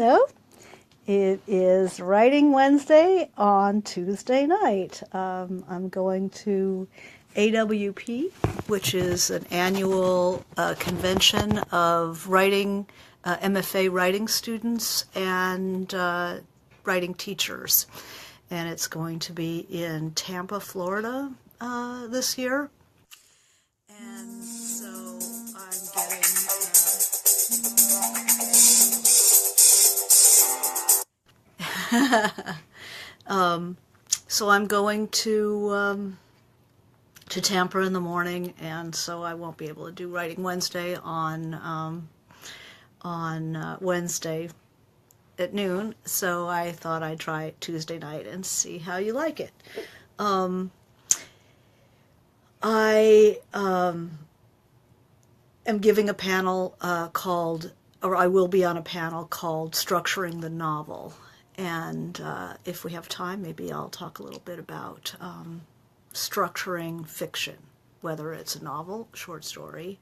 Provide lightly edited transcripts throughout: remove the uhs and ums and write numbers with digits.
Hello. It is Writing Wednesday on Tuesday night. I'm going to AWP, which is an annual convention of writing, MFA writing students and writing teachers. And it's going to be in Tampa, Florida this year. And so I'm getting... so I'm going to Tampa in the morning, and so I won't be able to do Writing Wednesday on Wednesday at noon. So I thought I'd try it Tuesday night and see how you like it. I am giving a panel I will be on a panel called Structuring the Novel. And if we have time, maybe I'll talk a little bit about structuring fiction, whether it's a novel, short story.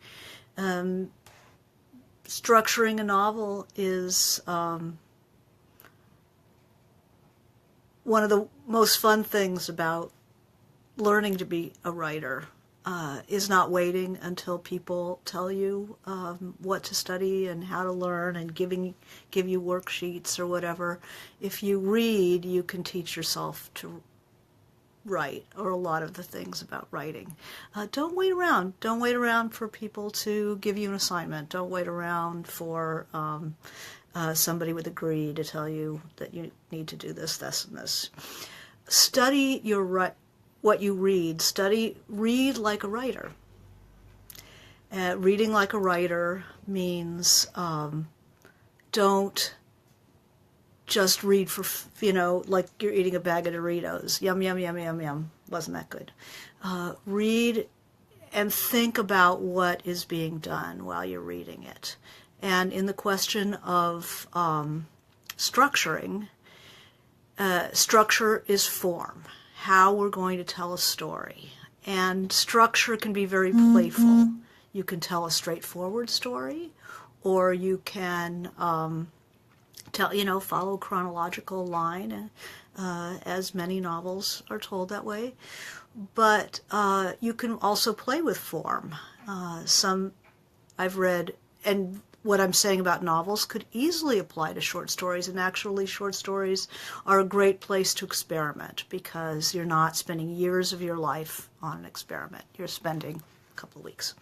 Structuring a novel is one of the most fun things about learning to be a writer. Is not waiting until people tell you what to study and how to learn and give you worksheets or whatever. If you read, you can teach yourself to write, or a lot of the things about writing. Don't wait around. Don't wait around for people to give you an assignment. Don't wait around for somebody with a degree to tell you that you need to do this, this, and this. Study what you read. Read like a writer. Reading like a writer means don't just read for, like you're eating a bag of Doritos. Yum, yum, yum, yum, yum. Wasn't that good? Read and think about what is being done while you're reading it. And in the question of structuring, structure is form. How we're going to tell a story. And structure can be very playful. You can tell a straightforward story, or you can follow a chronological line, as many novels are told that way. But you can also play with form. Some I've read, and what I'm saying about novels could easily apply to short stories, and actually short stories are a great place to experiment because you're not spending years of your life on an experiment. You're spending a couple of weeks.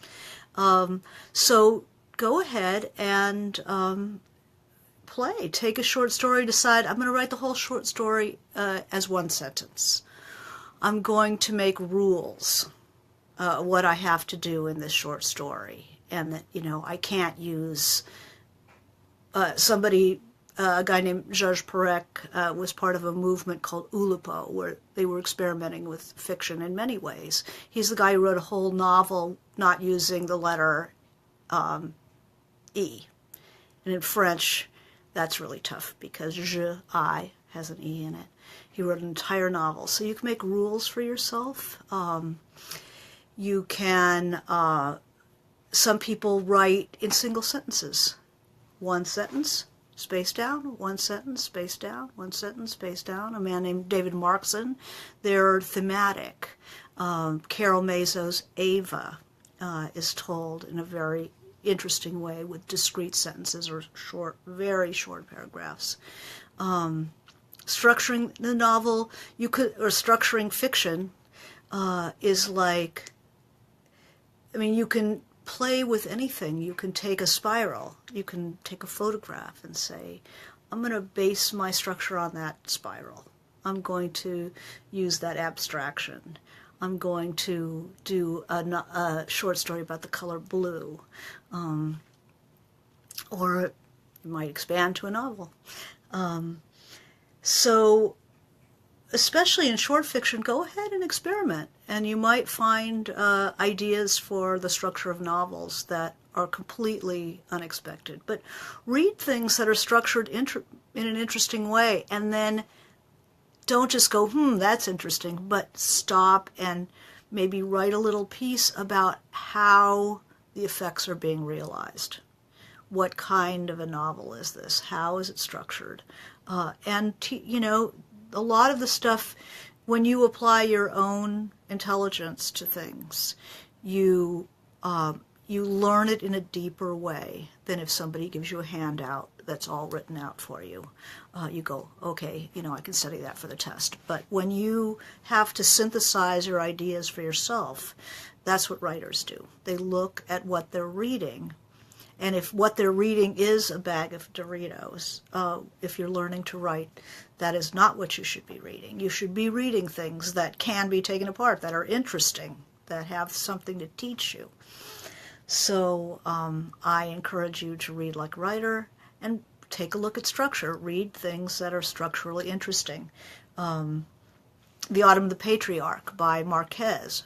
So go ahead and play. Take a short story, decide, I'm going to write the whole short story as one sentence. I'm going to make rules, what I have to do in this short story. And that, I can't use a guy named Georges Perec was part of a movement called Oulipo, where they were experimenting with fiction in many ways. He's the guy who wrote a whole novel not using the letter E. And in French, that's really tough because I has an E in it. He wrote an entire novel. So you can make rules for yourself. You can... Some people write in single sentences. One sentence, space down, one sentence, space down, one sentence, space down. A man named David Markson, they're thematic. Carol Mazo's Ava is told in a very interesting way with discrete sentences or very short paragraphs. Structuring the novel, or structuring fiction is like, you can play with anything. You can take a spiral. You can take a photograph and say, I'm going to base my structure on that spiral. I'm going to use that abstraction. I'm going to do a short story about the color blue. Or it might expand to a novel. So especially in short fiction, go ahead and experiment. And you might find ideas for the structure of novels that are completely unexpected. But read things that are structured in an interesting way, and then don't just go, that's interesting, but stop and maybe write a little piece about how the effects are being realized. what kind of a novel is this? How is it structured? And a lot of the stuff, when you apply your own intelligence to things, you learn it in a deeper way than if somebody gives you a handout that's all written out for you. You go, okay, I can study that for the test. But when you have to synthesize your ideas for yourself, that's what writers do. They look at what they're reading. And if what they're reading is a bag of Doritos, if you're learning to write, that is not what you should be reading. You should be reading things that can be taken apart, that are interesting, that have something to teach you. So I encourage you to read like a writer and take a look at structure. Read things that are structurally interesting. The Autumn of the Patriarch by Marquez,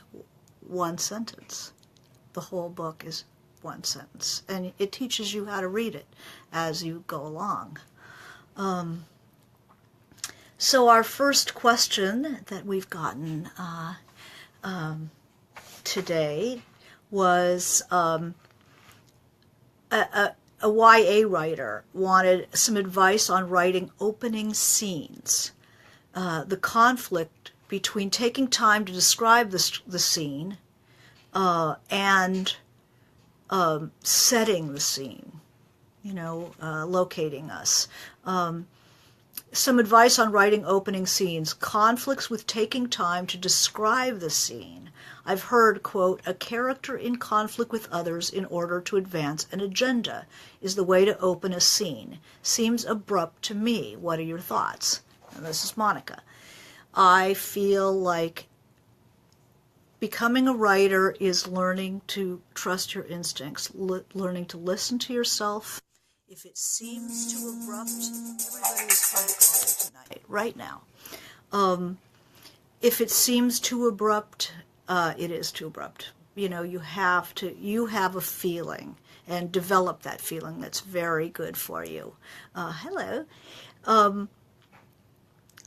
one sentence. The whole book is one sentence, and it teaches you how to read it as you go along. So our first question that we've gotten today was a YA writer wanted some advice on writing opening scenes. The conflict between taking time to describe the scene and setting the scene, locating us. Some advice on writing opening scenes. Conflicts with taking time to describe the scene. I've heard, quote, a character in conflict with others in order to advance an agenda is the way to open a scene. Seems abrupt to me. What are your thoughts? And this is Monica. I feel like becoming a writer is learning to trust your instincts, learning to listen to yourself. If it seems too abrupt, everybody is trying to call it tonight, right now. If it seems too abrupt, it is too abrupt. You have a feeling and develop that feeling. That's very good for you. Hello.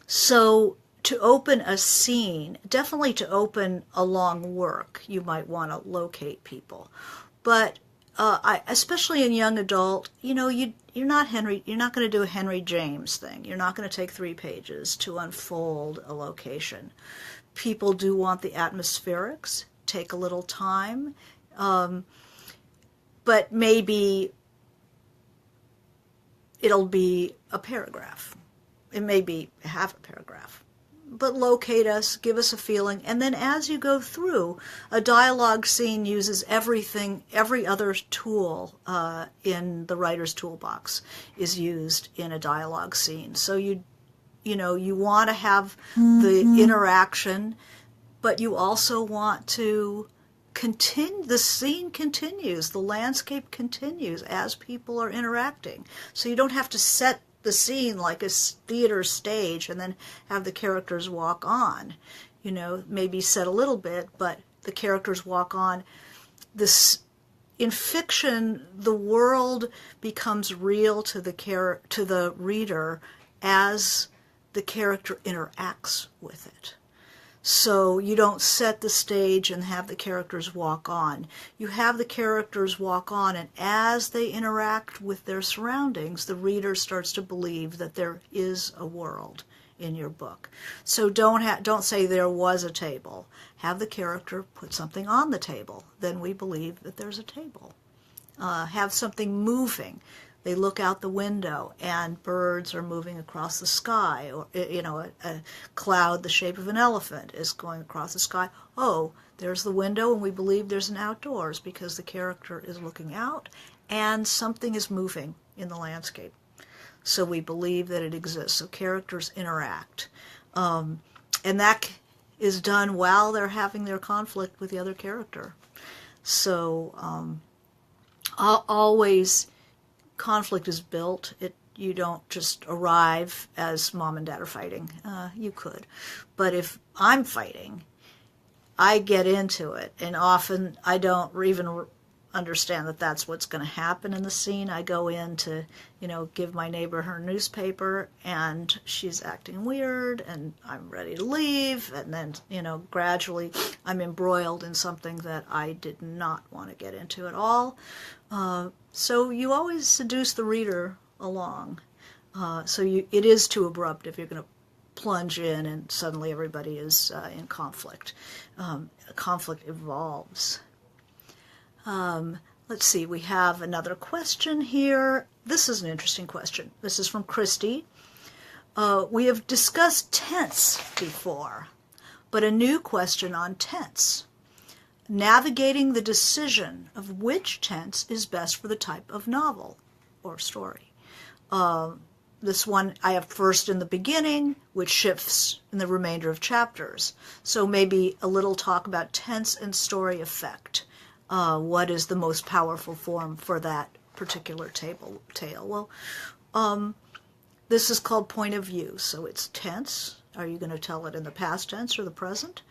So to open a scene, definitely to open a long work, you might want to locate people. But especially in young adult, you're not going to do a Henry James thing. You're not going to take 3 pages to unfold a location. People do want the atmospherics, take a little time, but maybe it'll be a paragraph. It may be half a paragraph. But locate us, give us a feeling, and then as you go through, a dialogue scene uses every other tool in the writer's toolbox is used in a dialogue scene. So you want to have the interaction, but you also want to continue. The scene continues, the landscape continues as people are interacting. So you don't have to set the scene like a theater stage and then have the characters walk on. Maybe set a little bit, but the characters walk on. In fiction, the world becomes real to the reader as the character interacts with it. So you don't set the stage and have the characters walk on. You have the characters walk on, and as they interact with their surroundings, the reader starts to believe that there is a world in your book. So don't say there was a table. Have the character put something on the table. Then we believe that there's a table. Have something moving. They look out the window and birds are moving across the sky, or a cloud the shape of an elephant is going across the sky. Oh, there's the window, and we believe there's an outdoors because the character is looking out and something is moving in the landscape. So we believe that it exists. So characters interact. And that is done while they're having their conflict with the other character. So always conflict is built. You don't just arrive as mom and dad are fighting. You could. But if I'm fighting, I get into it, and often I don't even understand that that's what's going to happen in the scene. I go in to, give my neighbor her newspaper, and she's acting weird, and I'm ready to leave, and then, gradually I'm embroiled in something that I did not want to get into at all. So you always seduce the reader along. It is too abrupt if you're going to plunge in and suddenly everybody is in conflict. Conflict evolves. Let's see, we have another question here. This is an interesting question. This is from Christy. We have discussed tense before, but a new question on tense. Navigating the decision of which tense is best for the type of novel or story. This one I have first in the beginning, which shifts in the remainder of chapters. So maybe a little talk about tense and story effect. What is the most powerful form for that particular tale? Well, this is called point of view. So it's tense. Are you going to tell it in the past tense or the present?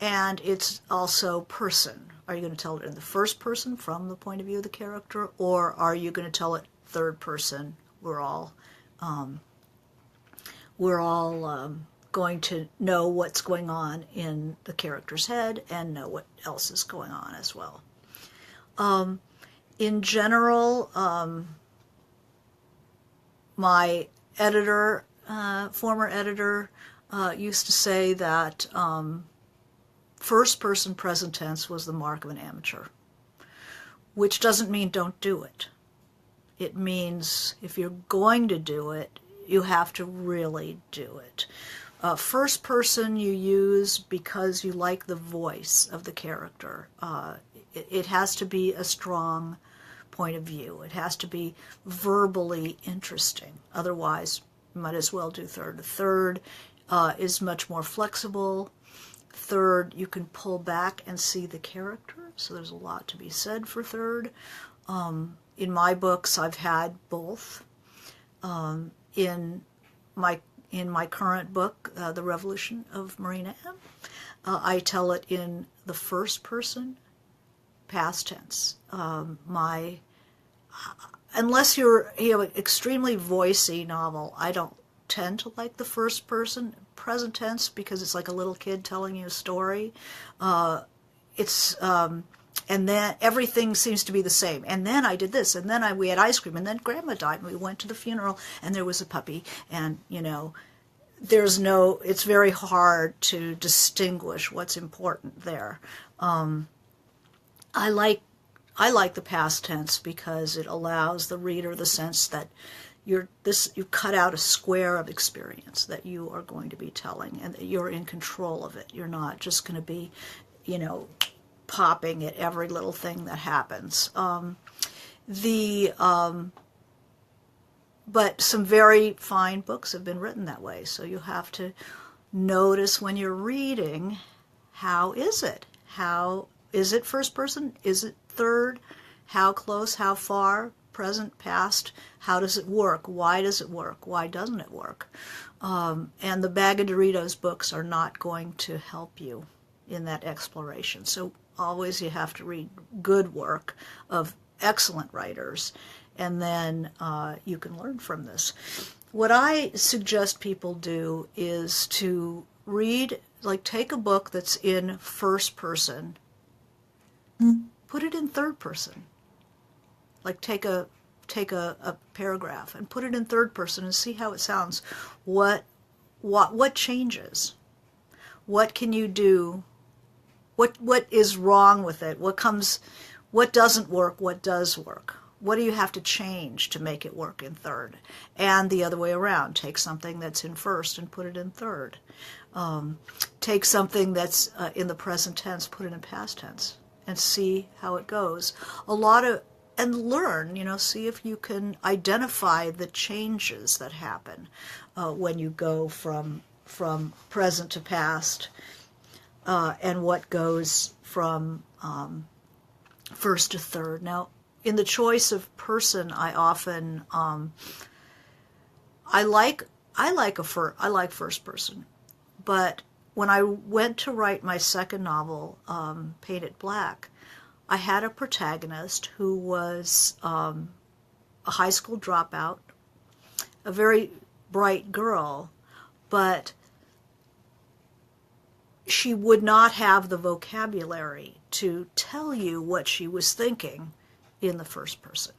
And it's also person. Are you going to tell it in the first person from the point of view of the character, or are you going to tell it third person? We're all going to know what's going on in the character's head and know what else is going on as well. In general, my editor, former editor, used to say that first person present tense was the mark of an amateur, which doesn't mean don't do it. It means if you're going to do it, you have to really do it. First person you use because you like the voice of the character. It has to be a strong point of view. It has to be verbally interesting. Otherwise, you might as well do third. The third is much more flexible. Third, you can pull back and see the character. So there's a lot to be said for third. In my books, I've had both. In my current book, The Revolution of Marina M., I tell it in the first person, past tense. Unless you have an extremely voicey novel, I don't tend to like the first person present tense because it's like a little kid telling you a story. And then everything seems to be the same. And then I did this, and then we had ice cream, and then Grandma died, and we went to the funeral, and there was a puppy, and, it's very hard to distinguish what's important there. I like the past tense because it allows the reader the sense that you cut out a square of experience that you are going to be telling, and that you're in control of it. You're not just going to be, popping at every little thing that happens. But some very fine books have been written that way, so you have to notice when you're reading, how is it? How is it first person? Is it third? How close? How far? Present? Past? How does it work? Why does it work? Why doesn't it work? And the Bag of Doritos books are not going to help you in that exploration. So always you have to read good work of excellent writers, and then you can learn from this. What I suggest people do is to read, take a book that's in first person, put it in third person. Take a paragraph and put it in third person and see how it sounds. What changes? What can you do? What is wrong with it? What doesn't work? What does work? What do you have to change to make it work in third? And the other way around, take something that's in first and put it in third. Take something that's in the present tense, put it in past tense, and see how it goes. And learn, see if you can identify the changes that happen when you go from present to past, and what goes from first to third. Now, in the choice of person, I often I like first person, but when I went to write my second novel, Paint It Black, I had a protagonist who was a high school dropout, a very bright girl, but she would not have the vocabulary to tell you what she was thinking in the first person.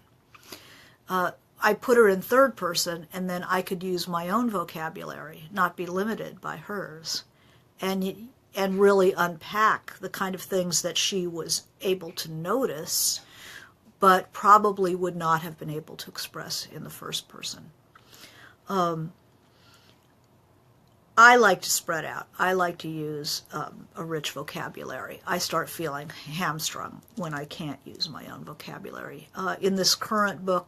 I put her in third person, and then I could use my own vocabulary, not be limited by hers, and really unpack the kind of things that she was able to notice, but probably would not have been able to express in the first person. I like to spread out. I like to use a rich vocabulary. I start feeling hamstrung when I can't use my own vocabulary. In this current book,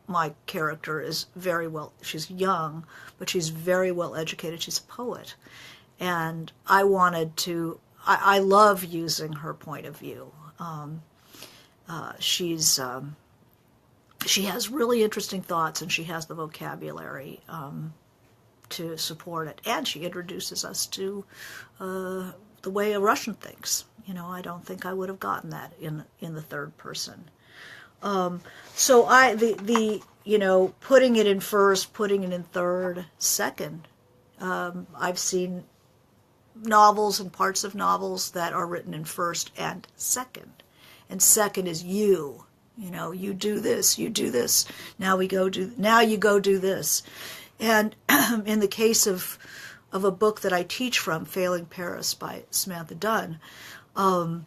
my character is very well, she's young, but she's very well educated. She's a poet. And I wanted to, I love using her point of view. She has really interesting thoughts, and she has the vocabulary to support it. And she introduces us to the way a Russian thinks. You know, I don't think I would have gotten that in the third person. So you know, putting it in first, putting it in third, second. I've seen novels and parts of novels that are written in first and second. And second is you. You know, you do this, you do this. Now you go do this. And in the case of a book that I teach from, Failing Paris by Samantha Dunn, the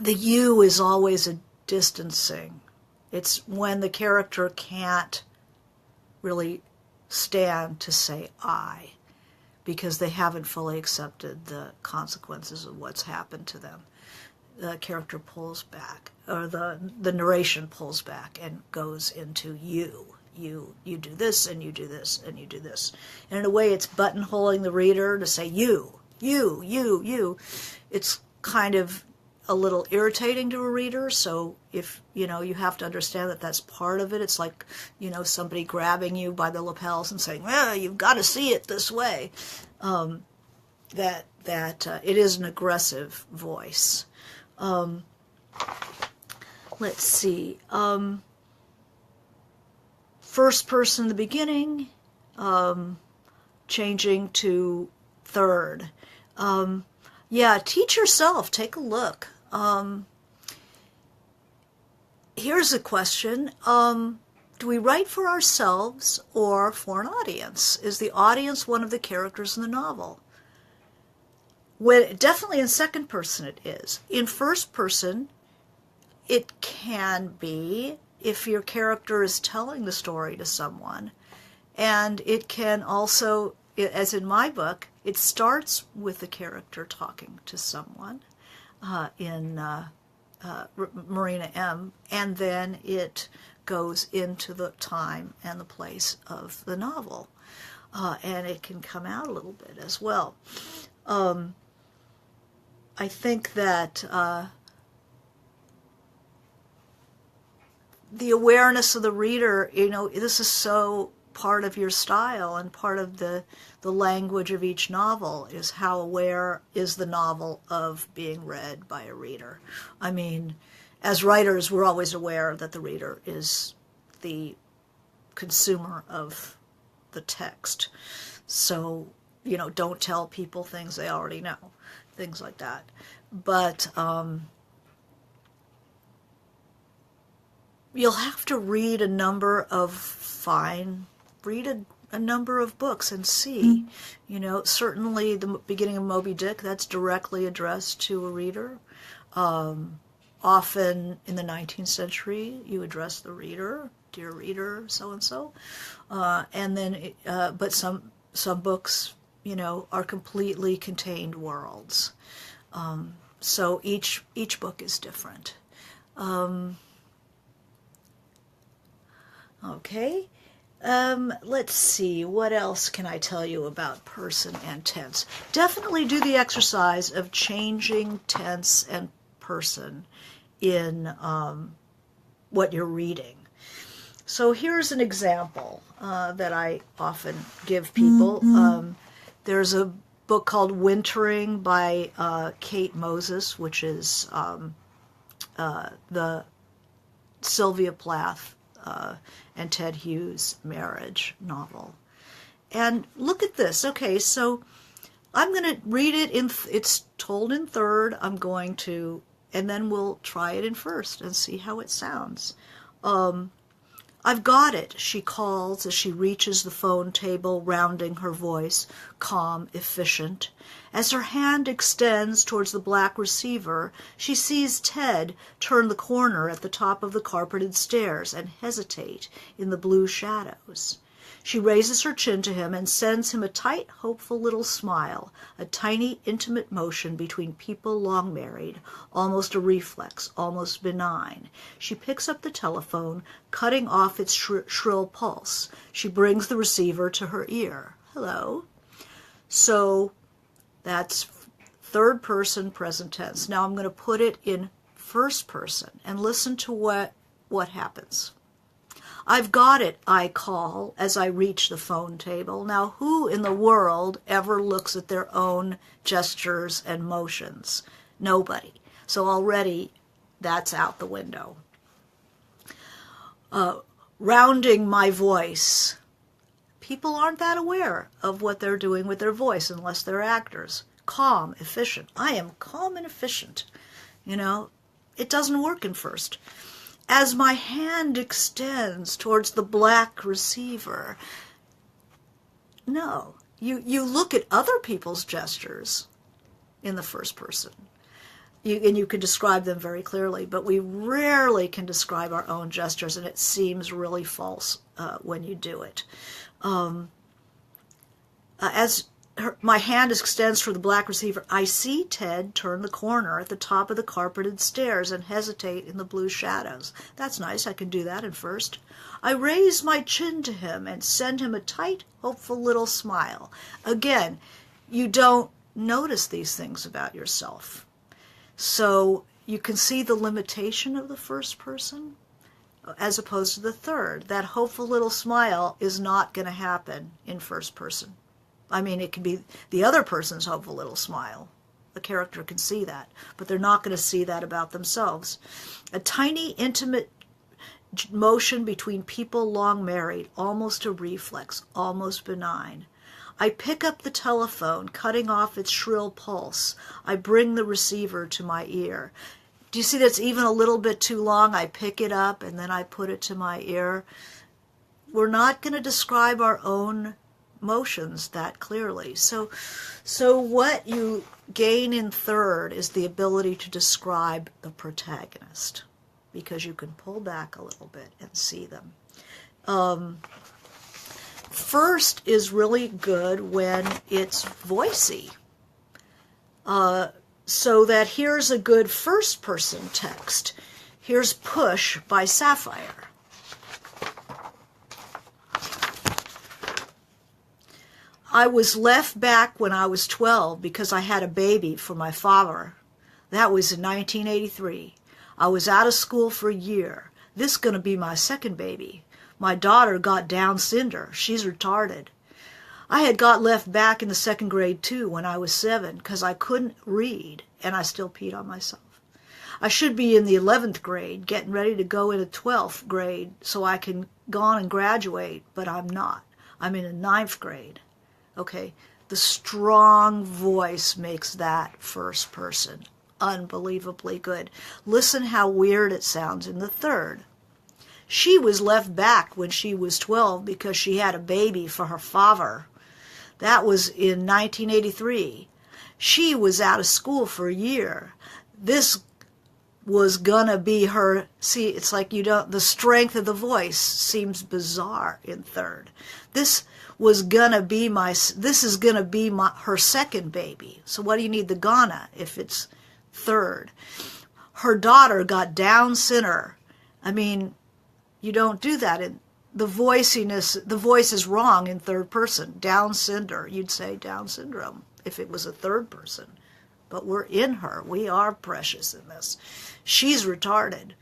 you is always a distancing. It's when the character can't really stand to say I, because they haven't fully accepted the consequences of what's happened to them. The character pulls back, or the narration pulls back and goes into you. You do this, and you do this, and you do this. And in a way, it's buttonholing the reader to say you. It's kind of a little irritating to a reader, so if, you know, you have to understand that that's part of it. It's like, you know, somebody grabbing you by the lapels and saying, well, you've got to see it this way. That it is an aggressive voice. Let's see. First person in the beginning, changing to third. Yeah, teach yourself. Take a look. Here's a question. Do we write for ourselves or for an audience? Is the audience one of the characters in the novel? Definitely in second person it is. In first person, it can be if your character is telling the story to someone. And it can also, as in my book, it starts with the character talking to someone in Marina M., and then it goes into the time and the place of the novel. And it can come out a little bit as well. I think that the awareness of the reader, you know, this is so part of your style and part of the language of each novel, is how aware is the novel of being read by a reader. I mean, as writers, we're always aware that the reader is the consumer of the text. So, you know, don't tell people things they already know, things like that. But you'll have to read a number of a number of books and see. You know, certainly the beginning of Moby Dick, that's directly addressed to a reader. Often in the 19th century, you address the reader, dear reader, so-and-so. And then, but some books, you know, are completely contained worlds. So each book is different. Okay. Let's see, what else can I tell you about person and tense? Definitely do the exercise of changing tense and person in what you're reading. So here's an example that I often give people. There's a book called Wintering by Kate Moses, which is the Sylvia Plath and Ted Hughes marriage novel. And look at this. Okay, so I'm going to read it it's told in third. And then we'll try it in first and see how it sounds. I've got it, she calls as she reaches the phone table, rounding her voice, calm, efficient. As her hand extends towards the black receiver, she sees Ted turn the corner at the top of the carpeted stairs and hesitate in the blue shadows. She raises her chin to him and sends him a tight, hopeful little smile, a tiny, intimate motion between people long married, almost a reflex, almost benign. She picks up the telephone, cutting off its shrill pulse. She brings the receiver to her ear. Hello. So that's third person present tense. Now I'm going to put it in first person and listen to what happens. I've got it, I call as I reach the phone table. Now, who in the world ever looks at their own gestures and motions? Nobody. So already that's out the window. Rounding my voice. People aren't that aware of what they're doing with their voice unless they're actors. Calm, efficient. I am calm and efficient. It doesn't work in first. As my hand extends towards the black receiver. No, you look at other people's gestures in the first person. And you can describe them very clearly, but we rarely can describe our own gestures, and it seems really false when you do it. My hand extends for the black receiver, I see Ted turn the corner at the top of the carpeted stairs and hesitate in the blue shadows. That's nice. I can do that in first. I raise my chin to him and send him a tight, hopeful little smile. Again, you don't notice these things about yourself. So you can see the limitation of the first person as opposed to the third. That hopeful little smile is not going to happen in first person. I mean, it can be the other person's hopeful little smile. The character can see that, but they're not going to see that about themselves. A tiny, intimate motion between people long married, almost a reflex, almost benign. I pick up the telephone, cutting off its shrill pulse. I bring the receiver to my ear. Do you see that's even a little bit too long? I pick it up and then I put it to my ear. We're not going to describe our own motions that clearly. So what you gain in third is the ability to describe the protagonist, because you can pull back a little bit and see them. First is really good when it's voicey. So that here's a good first person text. Here's Push by Sapphire. I was left back when I was 12 because I had a baby for my father. That was in 1983. I was out of school for a year. This is going to be my second baby. My daughter got Down syndrome. She's retarded. I had got left back in the second grade too when I was 7 because I couldn't read and I still peed on myself. I should be in the 11th grade getting ready to go into 12th grade so I can go on and graduate, but I'm not. I'm in the 9th grade. Okay, the strong voice makes that first person unbelievably good. Listen how weird it sounds in the third. She was left back when she was 12 because she had a baby for her father. That was in 1983. She was out of school for a year. This was gonna be her. See, it's like the strength of the voice seems bizarre in third. This is gonna be her second baby. So what do you need the gonna if it's third? Her daughter got Down syndrome. I mean, you don't do that in the voiciness. The voice is wrong in third person. Down syndrome. You'd say Down syndrome if it was a third person. But we're in her. We are precious in this. She's retarded.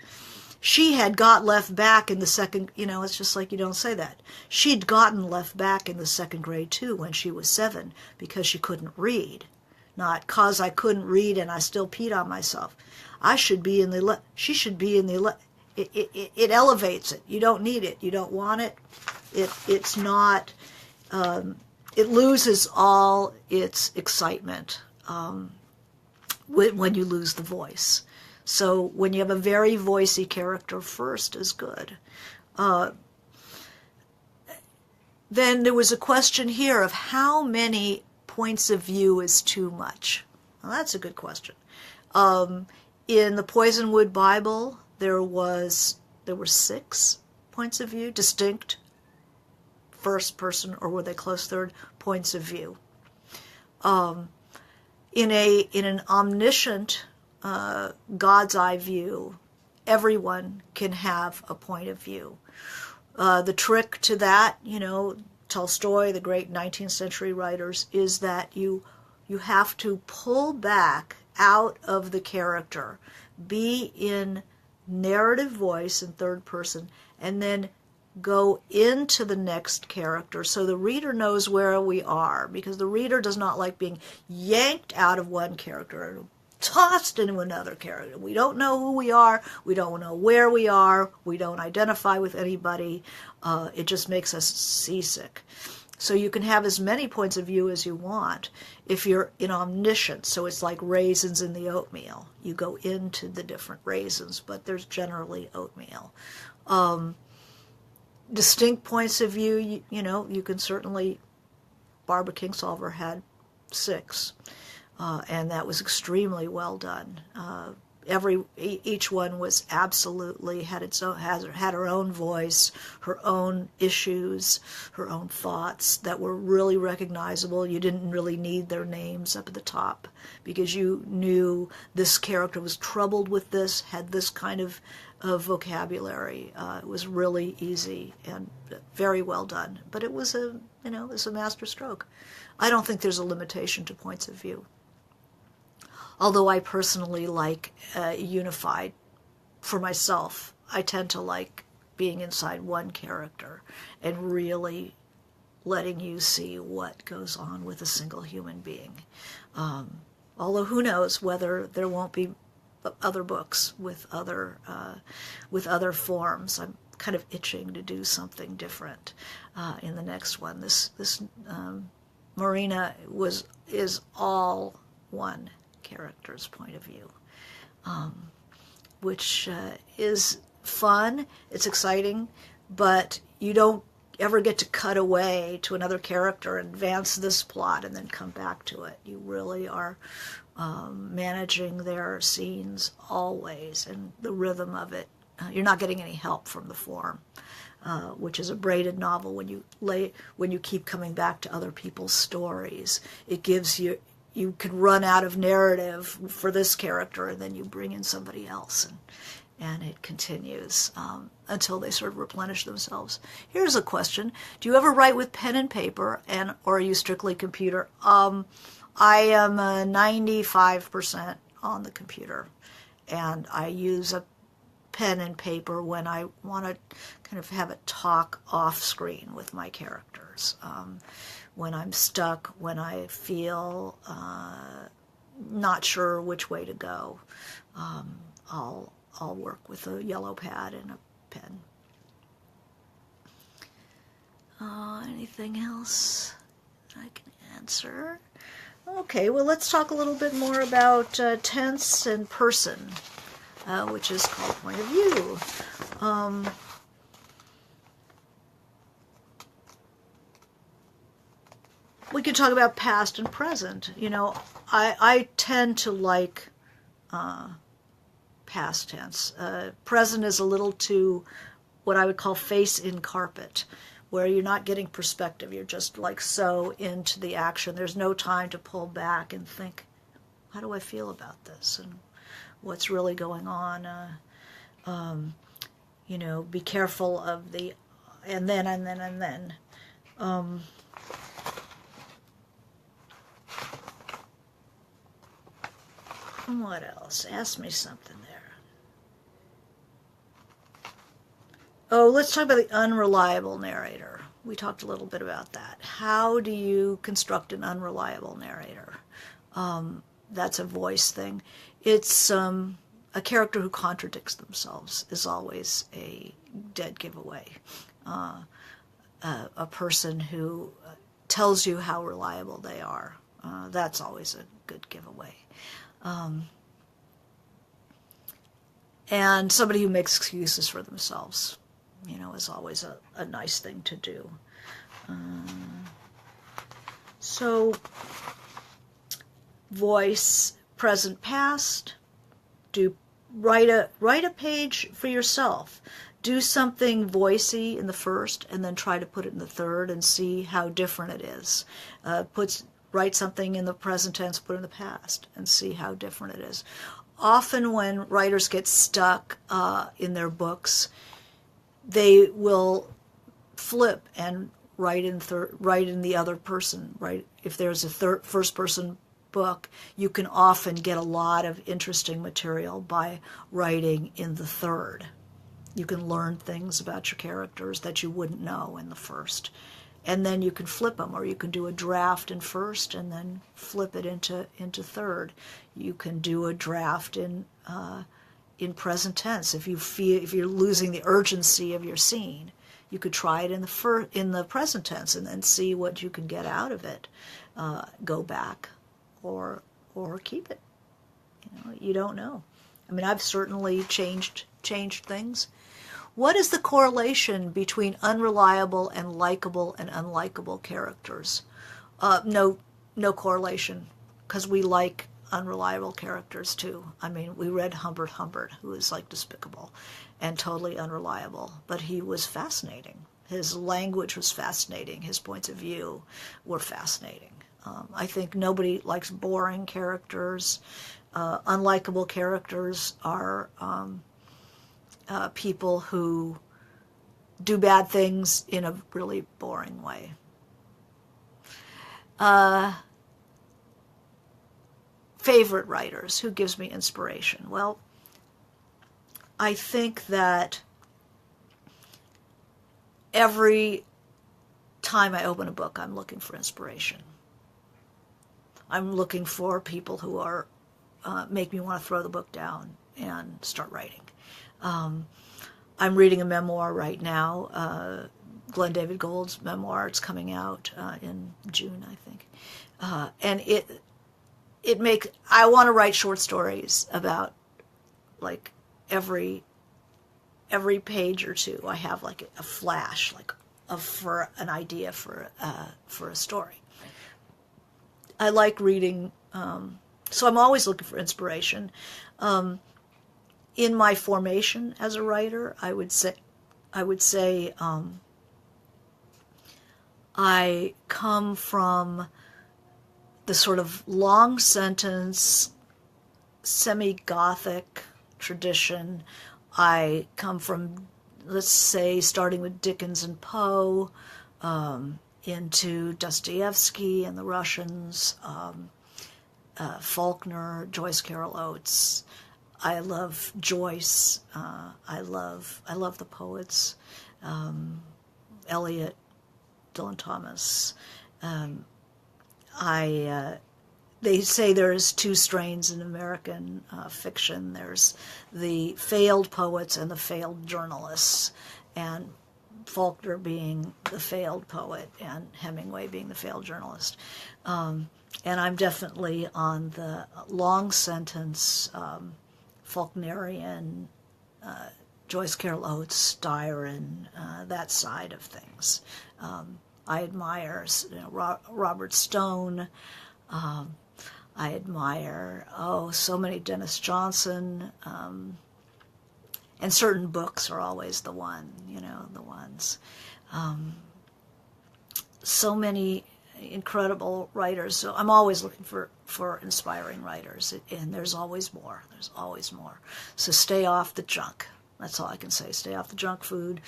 She had got left back in the second, it's just like you don't say that. She'd gotten left back in the second grade too when she was 7 because she couldn't read. not 'cause I couldn't read and I still peed on myself. I should be in the, she should be in the, it elevates it. You don't need it. You don't want it. It's not, it loses all its excitement when you lose the voice. So when you have a very voicey character first is good. Then there was a question here of how many points of view is too much. Well, that's a good question. In the Poisonwood Bible, there were 6 points of view, distinct first person, or were they close third, points of view. In an omniscient God's eye view, everyone can have a point of view. The trick to that, Tolstoy, the great 19th century writers, is that you have to pull back out of the character, be in narrative voice in third person, and then go into the next character so the reader knows where we are, because the reader does not like being yanked out of one character and tossed into another character. We don't know who we are. We don't know where we are. We don't identify with anybody. It just makes us seasick. So you can have as many points of view as you want if you're in omniscience. So it's like raisins in the oatmeal. You go into the different raisins, but there's generally oatmeal. Distinct points of view, you can certainly, Barbara Kingsolver had 6. And that was extremely well done. Each one was absolutely had her own voice, her own issues, her own thoughts that were really recognizable. You didn't really need their names up at the top because you knew this character was troubled with this, had this kind of vocabulary. It was really easy and very well done. But it was a master stroke. I don't think there's a limitation to points of view. Although I personally like unified for myself. I tend to like being inside one character and really letting you see what goes on with a single human being. Although who knows whether there won't be other books with other forms. I'm kind of itching to do something different in the next one. This Marina is all one character's point of view, which is fun, it's exciting, but you don't ever get to cut away to another character and advance this plot and then come back to it. You really are managing their scenes always, and the rhythm of it. You're not getting any help from the form, which is a braided novel. When you keep coming back to other people's stories, it gives you can run out of narrative for this character, and then you bring in somebody else, and it continues until they sort of replenish themselves. Here's a question: do you ever write with pen and paper, or are you strictly computer? I am 95% on the computer, and I use a pen and paper when I want to kind of have a talk off screen with my characters. When I'm stuck, when I feel not sure which way to go, I'll work with a yellow pad and a pen. Anything else I can answer? Okay, well, let's talk a little bit more about tense and person, which is called point of view. We could talk about past and present. I tend to like past tense. Present is a little too what I would call face in carpet, where you're not getting perspective. You're just like so into the action. There's no time to pull back and think, how do I feel about this? And what's really going on? Be careful of the and then. What else? Ask me something there. Oh, let's talk about the unreliable narrator. We talked a little bit about that. How do you construct an unreliable narrator? That's a voice thing. It's a character who contradicts themselves is always a dead giveaway. A person who tells you how reliable they are, that's always a good giveaway. And somebody who makes excuses for themselves, is always a nice thing to do. So, voice, present, past. Write a page for yourself. Do something voicey in the first, and then try to put it in the third, and see how different it is. Write something in the present tense, put it in the past, and see how different it is. Often when writers get stuck in their books, they will flip and write in the other person. Right? If there's a first person book, you can often get a lot of interesting material by writing in the third. You can learn things about your characters that you wouldn't know in the first. And then you can flip them, or you can do a draft in first and then flip it into third. You can do a draft in present tense. If you're losing the urgency of your scene, you could try it in the present tense and then see what you can get out of it. Go back or keep it. You don't know. I mean, I've certainly changed things. What is the correlation between unreliable and likable and unlikable characters? No correlation, because we like unreliable characters too. I mean, we read Humbert, who is like despicable and totally unreliable, but he was fascinating. His language was fascinating. His points of view were fascinating. I think nobody likes boring characters. Unlikable characters are people who do bad things in a really boring way. Favorite writers, who gives me inspiration? Well, I think that every time I open a book, I'm looking for inspiration. I'm looking for people who are make me want to throw the book down and start writing. I'm reading a memoir right now, Glenn David Gould's memoir. It's coming out in June, I think. And I want to write short stories about, like, every page or two. I have like a flash, for an idea for a story. I like reading, so I'm always looking for inspiration. In my formation as a writer, I would say I come from the sort of long sentence, semi-Gothic tradition. I come from, let's say, starting with Dickens and Poe, into Dostoevsky and the Russians, Faulkner, Joyce Carol Oates. I love Joyce. I love the poets. Eliot, Dylan Thomas. They say there's two strains in American fiction. There's the failed poets and the failed journalists, and Faulkner being the failed poet and Hemingway being the failed journalist. And I'm definitely on the long sentence, Faulknerian, Joyce Carol Oates, Styron, that side of things. I admire Robert Stone. I admire, so many, Dennis Johnson. And certain books are always the ones. So many incredible writers. So I'm always looking for inspiring writers, and there's always more. So stay off the junk. That's all I can say. Stay off the junk food,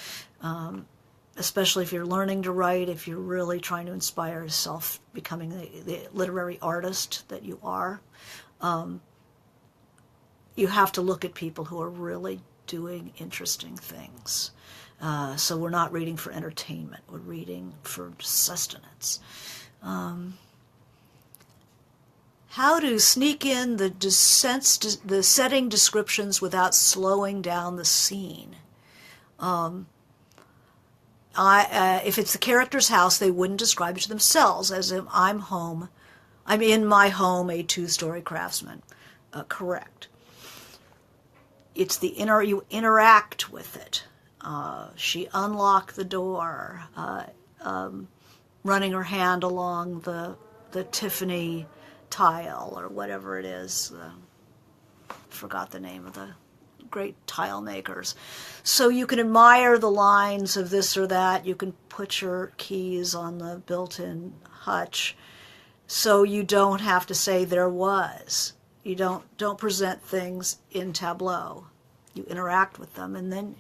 especially if you're learning to write, if you're really trying to inspire yourself, becoming the literary artist that you are. You have to look at people who are really doing interesting things. So we're not reading for entertainment. We're reading for sustenance. how to sneak in the setting descriptions without slowing down the scene. If it's the character's house, they wouldn't describe it to themselves as if I'm in my home, a two-story craftsman. Correct. It's you interact with it. She unlocked the door, running her hand along the Tiffany tile or whatever it is. Forgot the name of the great tile makers. So you can admire the lines of this or that. You can put your keys on the built-in hutch, so you don't have to say there was. You don't present things in tableau. You interact with them, and then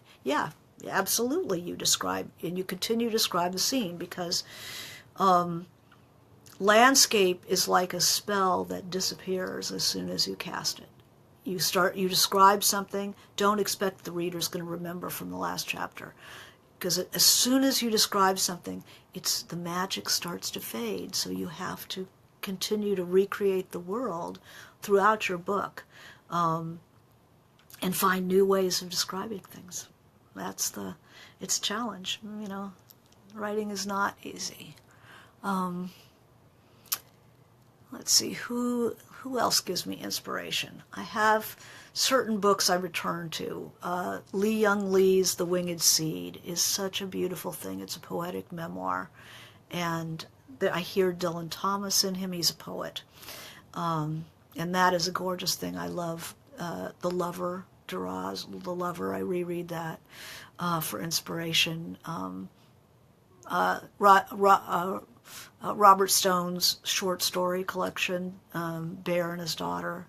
absolutely you describe and you continue to describe the scene, because landscape is like a spell that disappears as soon as you cast it. You describe something, don't expect the reader's going to remember from the last chapter. Because as soon as you describe something, the magic starts to fade, so you have to continue to recreate the world throughout your book, and find new ways of describing things. It's a challenge. Writing is not easy. Let's see, who else gives me inspiration? I have certain books I return to. Lee Young Lee's The Winged Seed is such a beautiful thing. It's a poetic memoir. And I hear Dylan Thomas in him. He's a poet. And that is a gorgeous thing. I love The Lover, Duras, The Lover. I reread that for inspiration. Robert Stone's short story collection, Bear and His Daughter,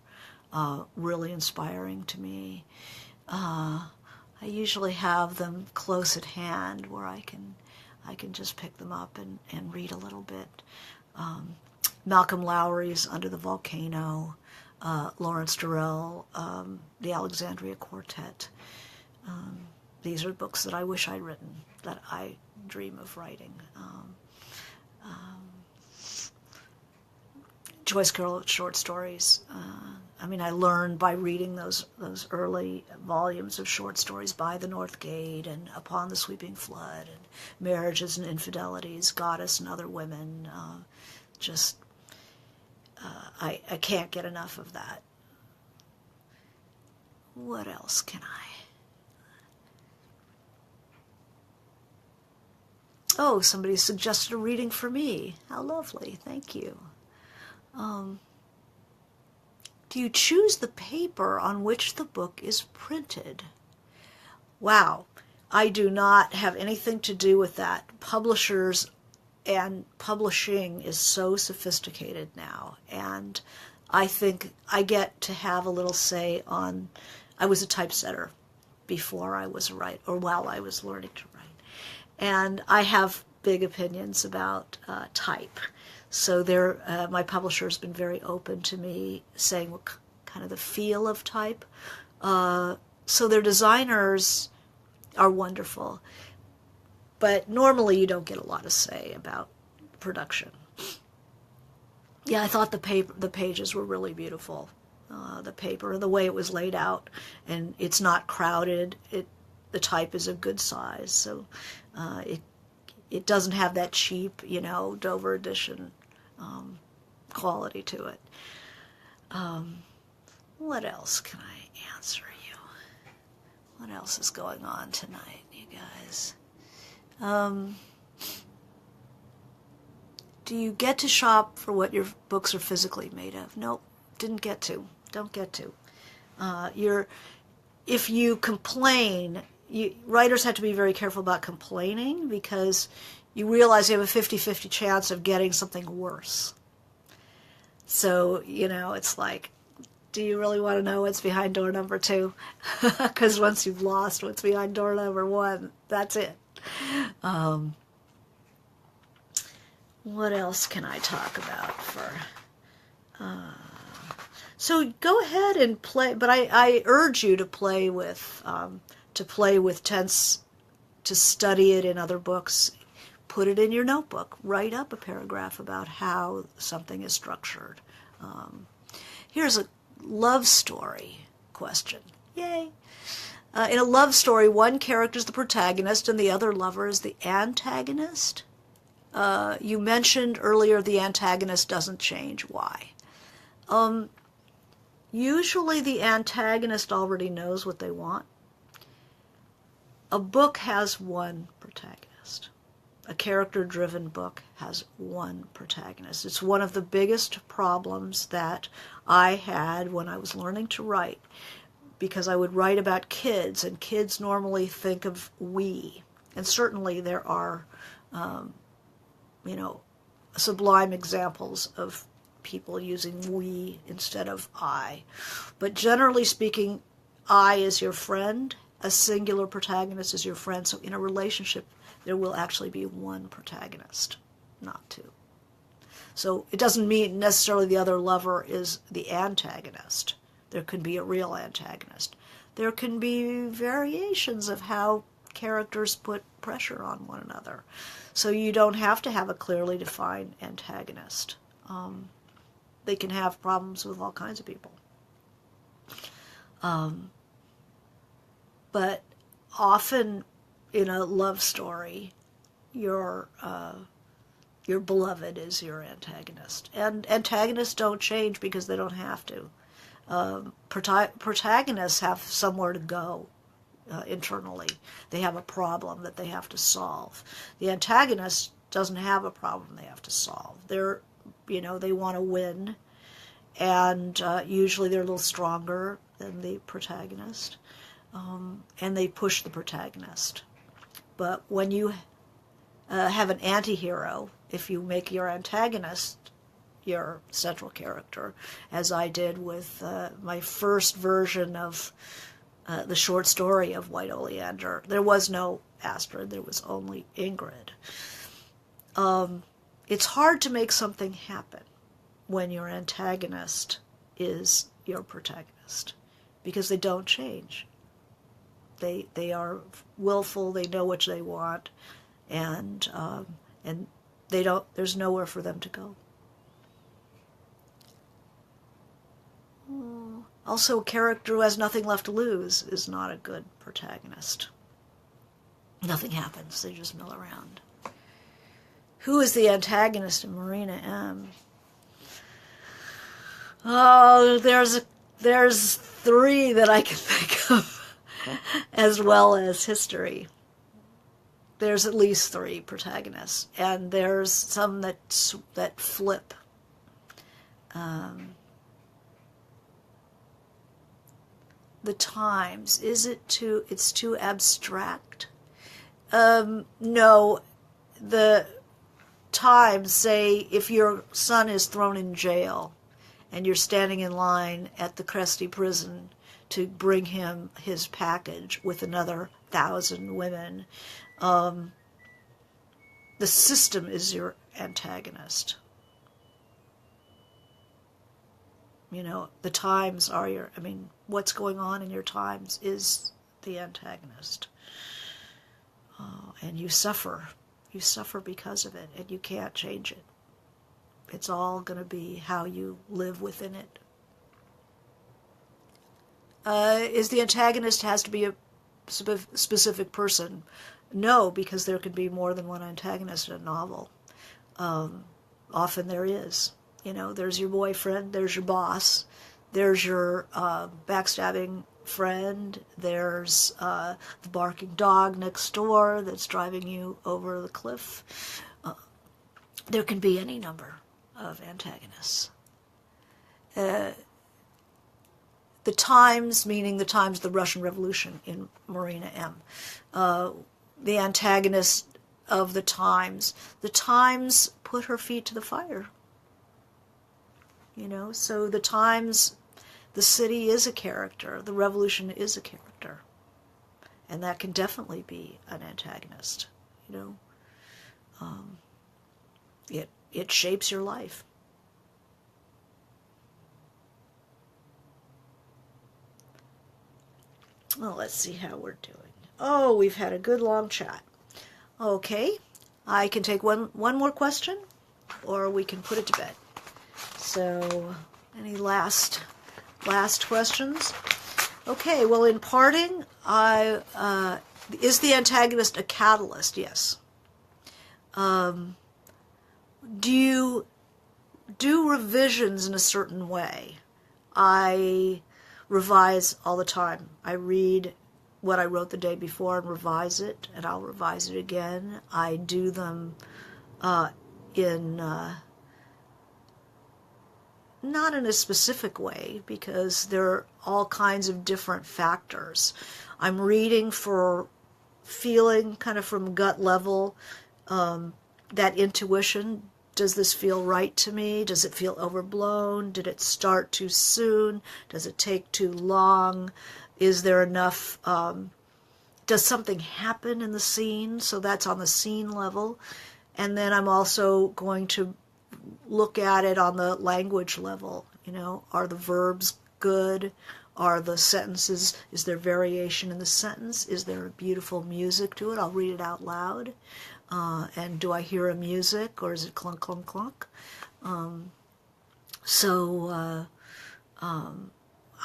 really inspiring to me. I usually have them close at hand where I can just pick them up and read a little bit. Malcolm Lowry's Under the Volcano, Lawrence Durrell, The Alexandria Quartet. These are books that I wish I'd written, that I dream of writing. Joyce Carol short stories. I learned by reading those early volumes of short stories, By the North Gate and Upon the Sweeping Flood and Marriages and Infidelities, Goddess and Other Women. I can't get enough of that. What else can I? Oh, somebody suggested a reading for me. How lovely. Thank you. Do you choose the paper on which the book is printed? Wow, I do not have anything to do with that. Publishers and publishing is so sophisticated now, and I think I get to have a little say on. I was a typesetter before I was a writer, or while I was learning to write, and I have big opinions about type. So my publisher has been very open to me saying what kind of the feel of type. So their designers are wonderful. But normally you don't get a lot of say about production. Yeah, I thought the pages were really beautiful. The paper, the way it was laid out, and it's not crowded. The type is a good size, so it doesn't have that cheap, Dover edition quality to it. What else can I answer you? What else is going on tonight, you guys? Do you get to shop for what your books are physically made of? Nope, didn't get to. Don't get to. If you complain, writers have to be very careful about complaining, because you realize you have a 50-50 chance of getting something worse. So, it's like, do you really want to know what's behind door number 2? Because once you've lost what's behind door number 1, that's it. What else can I talk about so go ahead and play, but I urge you to play with tense, to study it in other books. Put it in your notebook. Write up a paragraph about how something is structured. Here's a love story question. Yay! In a love story, one character is the protagonist and the other lover is the antagonist. You mentioned earlier the antagonist doesn't change. Why? Usually the antagonist already knows what they want. A book has one protagonist. A character-driven book has one protagonist. It's one of the biggest problems that I had when I was learning to write, because I would write about kids, and kids normally think of we. And certainly there are, sublime examples of people using we instead of I. But generally speaking, I is your friend, a singular protagonist is your friend. So in a relationship, there will actually be one protagonist, not two. So it doesn't mean necessarily the other lover is the antagonist. There can be a real antagonist. There can be variations of how characters put pressure on one another. So you don't have to have a clearly defined antagonist. They can have problems with all kinds of people. But often in a love story, your beloved is your antagonist. And antagonists don't change because they don't have to. Protagonists have somewhere to go internally. They have a problem that they have to solve. The antagonist doesn't have a problem they have to solve. They want to win, and usually they're a little stronger than the protagonist, and they push the protagonist. But when you have an anti-hero, if you make your antagonist your central character, as I did with my first version of the short story of White Oleander, there was no Astrid, there was only Ingrid. It's hard to make something happen when your antagonist is your protagonist, because they don't change. They are willful, they know what they want, and there's nowhere for them to go. Also, a character who has nothing left to lose is not a good protagonist. Nothing happens, they just mill around. Who is the antagonist in Marina M? Oh, there's three that I can think of, as well as history. There's at least three protagonists, and there's some that flip. The Times, it's too abstract? No, the Times say if your son is thrown in jail and you're standing in line at the Cresty prison to bring him his package with another 1,000 women, the system is your antagonist. The Times are what's going on in your Times is the antagonist. And you suffer. You suffer because of it, and you can't change it. It's all going to be how you live within it. Is the antagonist has to be a specific person? No, because there could be more than one antagonist in a novel. Often there is. There's your boyfriend, there's your boss, there's your backstabbing friend, there's the barking dog next door that's driving you over the cliff. There can be any number of antagonists. The Times, meaning the Times of the Russian Revolution in Marina M. The antagonist of the Times put her feet to the fire. So the Times, the city is a character, the revolution is a character. And that can definitely be an antagonist, It shapes your life. Well, let's see how we're doing. Oh, we've had a good long chat. Okay, I can take one more question, or we can put it to bed. So, any last questions? Okay, well, in parting, is the antagonist a catalyst? Yes. Do you do revisions in a certain way? I revise all the time. I read what I wrote the day before and revise it, and I'll revise it again. I do them in not in a specific way, because there are all kinds of different factors. I'm reading for feeling, kind of from gut level, that intuition. Does this feel right to me? Does it feel overblown? Did it start too soon? Does it take too long? Is there enough, does something happen in the scene? So that's on the scene level. And then I'm also going to look at it on the language level. You know, are the verbs good? Are the sentences, is there variation in the sentence? Is there beautiful music to it? I'll read it out loud. And do I hear a music, or is it clunk, clunk, clunk?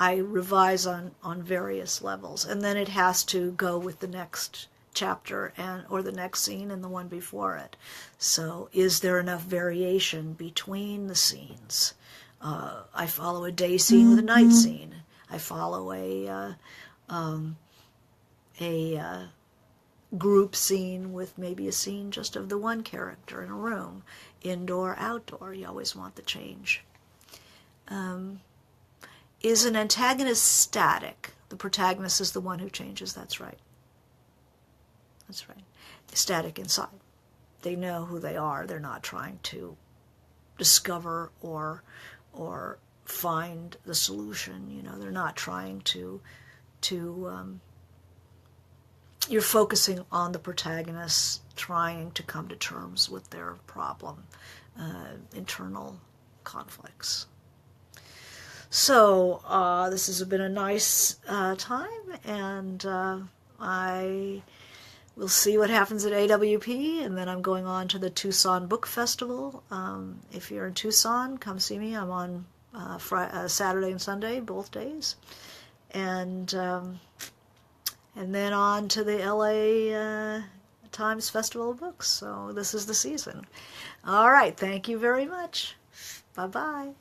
I revise on various levels. And then it has to go with the next chapter or the next scene and the one before it. So is there enough variation between the scenes? I follow a day scene with a night scene. I follow a group scene with maybe a scene just of the one character in a room. Indoor, outdoor, you always want the change. Is an antagonist static? The protagonist is the one who changes, that's right. That's right. Static inside. They know who they are. They're not trying to discover or find the solution. You know, they're not trying to you're focusing on the protagonist trying to come to terms with their problem, internal conflicts. So this has been a nice time, and I will see what happens at AWP, and then I'm going on to the Tucson Book Festival. If you're in Tucson, come see me. I'm on Saturday and Sunday, both days. And then on to the LA Times Festival of Books. So this is the season. All right, thank you very much. Bye-bye.